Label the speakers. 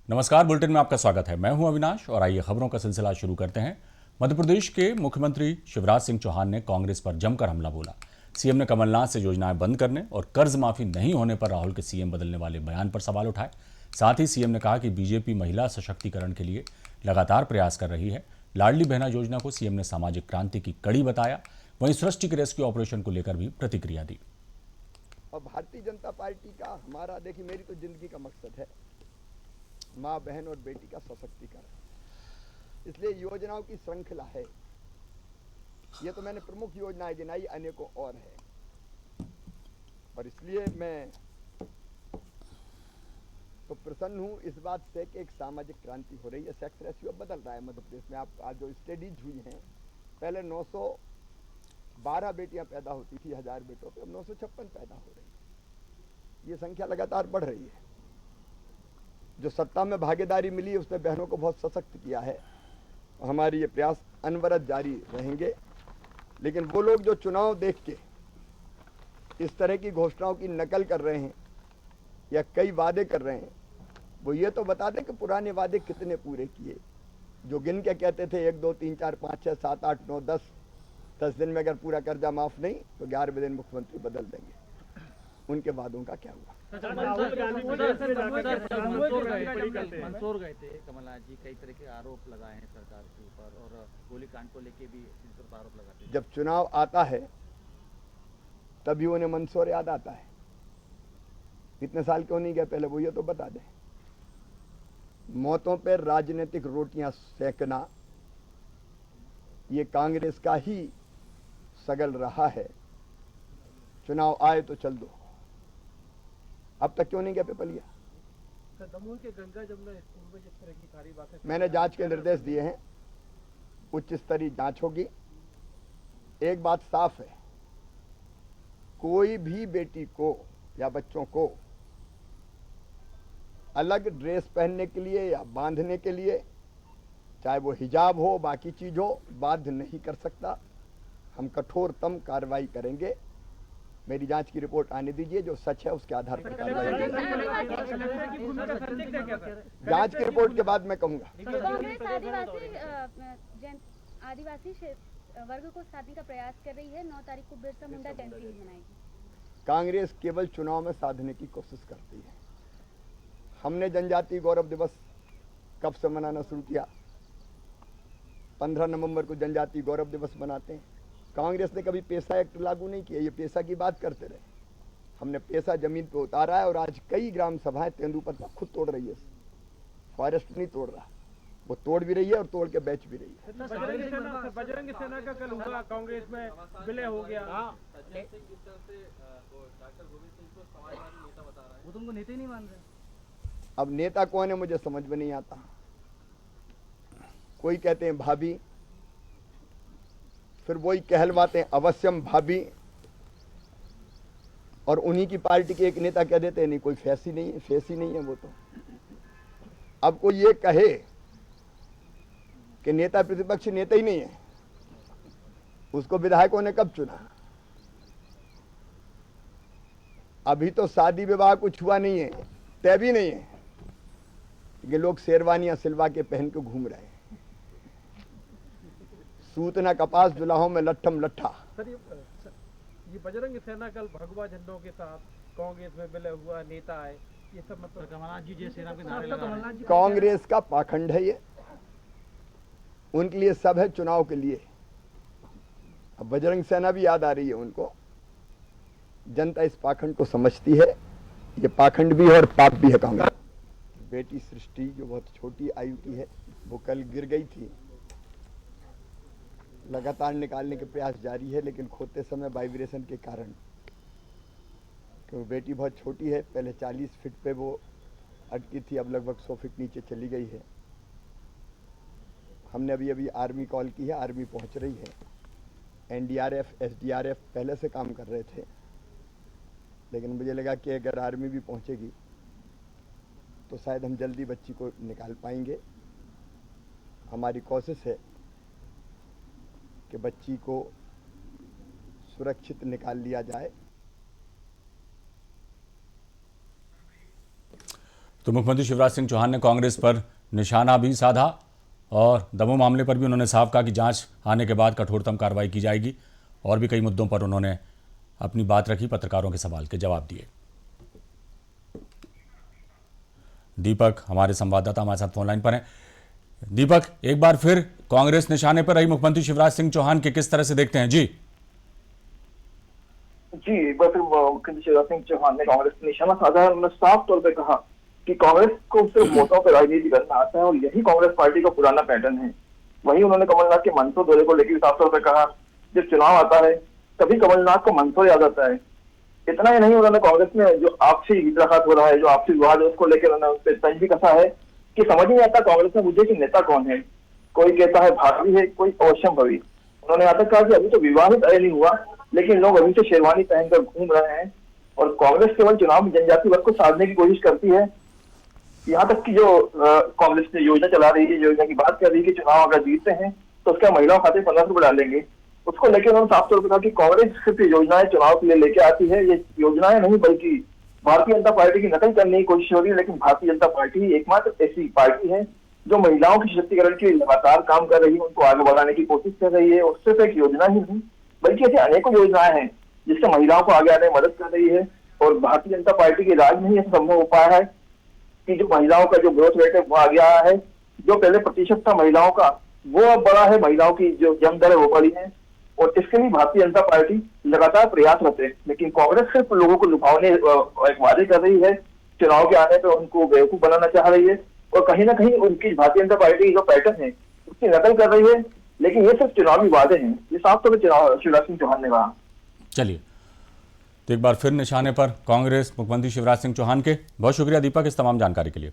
Speaker 1: नमस्कार, बुलेटिन में आपका स्वागत है। मैं हूं अविनाश और आइए खबरों का सिलसिला शुरू करते हैं। मध्य प्रदेश के मुख्यमंत्री शिवराज सिंह चौहान ने कांग्रेस पर जमकर हमला बोला। सीएम ने कमलनाथ से योजनाएं बंद करने और कर्ज माफी नहीं होने पर राहुल के सीएम बदलने वाले बयान पर सवाल उठाए। साथ ही सीएम ने कहा कि बीजेपी महिला सशक्तिकरण के लिए लगातार प्रयास कर रही है। लाडली बहना योजना को सीएम ने सामाजिक क्रांति की कड़ी बताया। वहीं सृष्टि के रेस्क्यू ऑपरेशन को लेकर भी प्रतिक्रिया दी।
Speaker 2: और भारतीय जनता पार्टी का हमारा, देखिए, मेरी तो जिंदगी का मकसद है माँ बहन और बेटी का सशक्तिकरण। इसलिए योजनाओं की श्रृंखला है। ये तो मैंने प्रमुख योजनाएं गिनाई, अनेकों और है। और इसलिए मैं तो प्रसन्न हूं इस बात से कि एक सामाजिक क्रांति हो रही है। सेक्स रेशियो बदल रहा है मध्य प्रदेश में। आप आज जो स्टडीज हुई हैं, पहले 912 बेटियां पैदा होती थी 1000 बेटों पे, अब 956 पैदा हो रही है। ये संख्या लगातार बढ़ रही है। जो सत्ता में भागीदारी मिली है उसने बहनों को बहुत सशक्त किया है। हमारी ये प्रयास अनवरत जारी रहेंगे। लेकिन वो लोग जो चुनाव देख के इस तरह की घोषणाओं की नकल कर रहे हैं या कई वादे कर रहे हैं, वो ये तो बता दें कि पुराने वादे कितने पूरे किए। जो गिन के कहते थे 1 2 3 4 5 6 7 8 9 10 दिन में अगर पूरा कर्जा माफ नहीं तो 11वें दिन मुख्यमंत्री बदल देंगे। उनके वादों का क्या हुआ?
Speaker 3: मंदसौर गए थे कमलनाथ जी, कई तरह के आरोप लगाए हैं सरकार के ऊपर और गोलीकांड को लेके भी इन पर आरोप लगाते हैं।
Speaker 2: जब चुनाव आता है तभी उन्हें मंदसौर याद आता है। इतने साल क्यों नहीं गए पहले, वो ये तो बता दें। मौतों पर राजनीतिक रोटियां सेकना ये कांग्रेस का ही सगल रहा है। चुनाव आए तो चल दो। अब तक क्यों नहीं गए पिपलिया?
Speaker 4: दमोह के गंगा जमुना स्कूल में जिस तरह की सारी बातें,
Speaker 2: मैंने जांच के निर्देश दिए हैं। उच्च स्तरीय जांच होगी। एक बात साफ है, कोई भी बेटी को या बच्चों को अलग ड्रेस पहनने के लिए या बांधने के लिए, चाहे वो हिजाब हो बाकी चीज हो, बाध्य नहीं कर सकता। हम कठोरतम कार्रवाई करेंगे। मेरी जांच की रिपोर्ट आने दीजिए, जो सच है उसके आधार पर कार्रवाई होगी। जांच की रिपोर्ट के बाद मैं कहूंगा।
Speaker 5: कांग्रेस आदिवासी वर्ग को साधने का प्रयास कर रही है। 9 तारीख को बिरसा मुंडा जयंती भी मनाएगी।
Speaker 2: कांग्रेस केवल चुनाव में साधने की कोशिश करती है। हमने जनजातीय गौरव दिवस कब से मनाना शुरू किया? 15 नवंबर को जनजातीय गौरव दिवस मनाते हैं। कांग्रेस ने कभी पेशा एक्ट लागू नहीं किया। ये पेशा की बात करते रहे। हमने पेशा जमीन पे उतारा है और आज कई ग्राम सभाएं तेंदुपत्ता खुद तोड़ रही है। फॉरेस्ट नहीं तोड़ रहा, वो तोड़ भी रही है और तोड़ के बेच भी रही है।
Speaker 4: बजरंग सेना का कल हुआ, कांग्रेस में विलय हो गया।
Speaker 3: वो तुमको नेता ही नहीं मान रहे।
Speaker 2: अब नेता कौन है मुझे समझ में नहीं आता। कोई कहते हैं भाभी, फिर वही कहलवाते हैं अवश्यम भाभी, और उन्हीं की पार्टी के एक नेता कह देते हैं नहीं कोई फेस ही नहीं है वो तो। अब कोई ये कहे कि नेता प्रतिपक्ष नेता ही नहीं है, उसको विधायकों ने कब चुना? अभी तो शादी विवाह कुछ हुआ नहीं है, तय भी नहीं है। ये लोग शेरवानियां सिलवा के पहन के घूम रहे हैं। सूतना कपास जुलाहों में लट्ठम लट्ठा।
Speaker 4: सर, ये बजरंग सेना कल भगवा झंडों के साथ कांग्रेस में विलय हुआ, नेता आए, ये सब मतलब
Speaker 3: कमलनाथ जी जय श्री राम के नारे लगा रहे हैं।
Speaker 2: कांग्रेस का पाखंड है ये। उनके लिए सब है चुनाव के लिए। अब बजरंग सेना भी याद आ रही है उनको। जनता इस पाखंड को समझती है। ये पाखंड भी है और पाप भी है कांग्रेस। बेटी सृष्टि जो बहुत छोटी आयु की है, वो कल गिर गई थी। लगातार निकालने के प्रयास जारी है, लेकिन खोते समय वाइब्रेशन के कारण, क्योंकि बेटी बहुत छोटी है, पहले 40 फीट पे वो अटकी थी, अब लगभग 100 फीट नीचे चली गई है। हमने अभी आर्मी कॉल की है, आर्मी पहुंच रही है। एनडीआरएफ एसडीआरएफ पहले से काम कर रहे थे, लेकिन मुझे लगा कि अगर आर्मी भी पहुंचेगी तो शायद हम जल्दी बच्ची को निकाल पाएंगे। हमारी कोशिश है कि बच्ची को सुरक्षित निकाल लिया जाए।
Speaker 1: तो मुख्यमंत्री शिवराज सिंह चौहान ने कांग्रेस पर निशाना भी साधा और दमोह मामले पर भी उन्होंने साफ कहा कि जांच आने के बाद कठोरतम कार्रवाई की जाएगी। और भी कई मुद्दों पर उन्होंने अपनी बात रखी, पत्रकारों के सवाल के जवाब दिए। दीपक हमारे संवाददाता हमारे साथ फोनलाइन पर हैं। दीपक, एक बार फिर कांग्रेस निशाने पर रही, मुख्यमंत्री शिवराज सिंह चौहान के किस तरह से देखते हैं? जी
Speaker 6: एक बार फिर मुख्यमंत्री शिवराज सिंह चौहान ने कांग्रेस पर निशाना साधा है। उन्होंने साफ तौर पर कहा कि कांग्रेस को सिर्फ वोटों पर राजनीति करना आता है और यही कांग्रेस पार्टी का पुराना पैटर्न है। वहीं उन्होंने कमलनाथ के मंदसौर दौरे को लेकर साफ तौर पर कहा, जब चुनाव आता है तभी कमलनाथ को मंदसौर याद आता है। इतना ही नहीं, उन्होंने कांग्रेस में जो आपसी हितलाखात हो रहा है, जो आपसी विवाद है, उसको लेकर उन्होंने उस पर तंज भी कसा है कि समझ नहीं आता कांग्रेस में मुझे कि नेता कौन है। कोई कहता है भावी है, कोई अवश्यम भवी। उन्होंने यहाँ तक कहा कि अभी तो विवाहित अरे नहीं हुआ, लेकिन लोग अभी से शेरवानी पहनकर घूम रहे हैं और कांग्रेस केवल चुनाव में जनजाति वर्ग को साधने की कोशिश करती है। यहाँ तक कि जो कांग्रेस ने योजना चला रही है, योजना की बात कर रही है कि चुनाव अगर जीतते हैं तो उसका महिलाओं खाते 1500 रुपए डालेंगे, उसको लेकर उन्होंने साफ तौर पर कहा कि कांग्रेस सिर्फ योजनाएं चुनाव के लिए लेके आती है। ये योजनाएं नहीं बल्कि भारतीय जनता पार्टी की नकल करने की कोशिश हो रही है। लेकिन भारतीय जनता पार्टी ही एकमात्र ऐसी पार्टी है जो महिलाओं के सशक्तिकरण के लिए लगातार काम कर रही है, उनको आगे बढ़ाने की कोशिश कर रही है। और सिर्फ एक योजना ही नहीं बल्कि ऐसी अनेकों योजनाएं हैं जिससे महिलाओं को आगे आने में मदद कर रही है। और भारतीय जनता पार्टी के राज में ही ऐसा संभव हो पाया है कि जो महिलाओं का जो ग्रोथ रेट है वो आगे आया है। जो पहले प्रतिशत था महिलाओं का वो अब बड़ा है, महिलाओं की जो जन्म दर है वो बड़ी है। और इसके लिए भारतीय जनता पार्टी लगातार प्रयासरत है। लेकिन कांग्रेस सिर्फ लोगों को लुभावने एक वादे कर रही है, चुनाव के आने पर उनको बेवकूफ बनाना चाह रही है और कहीं ना कहीं उनकी भारतीय जनता पार्टी की जो पैटर्न है उसकी नकल कर रही है। लेकिन ये सिर्फ चुनावी वादे हैं, ये साफ तौर पर शिवराज सिंह चौहान ने कहा।
Speaker 1: चलिए, तो एक बार फिर निशाने पर कांग्रेस मुख्यमंत्री शिवराज सिंह चौहान के। बहुत शुक्रिया दीपक इस तमाम जानकारी के लिए।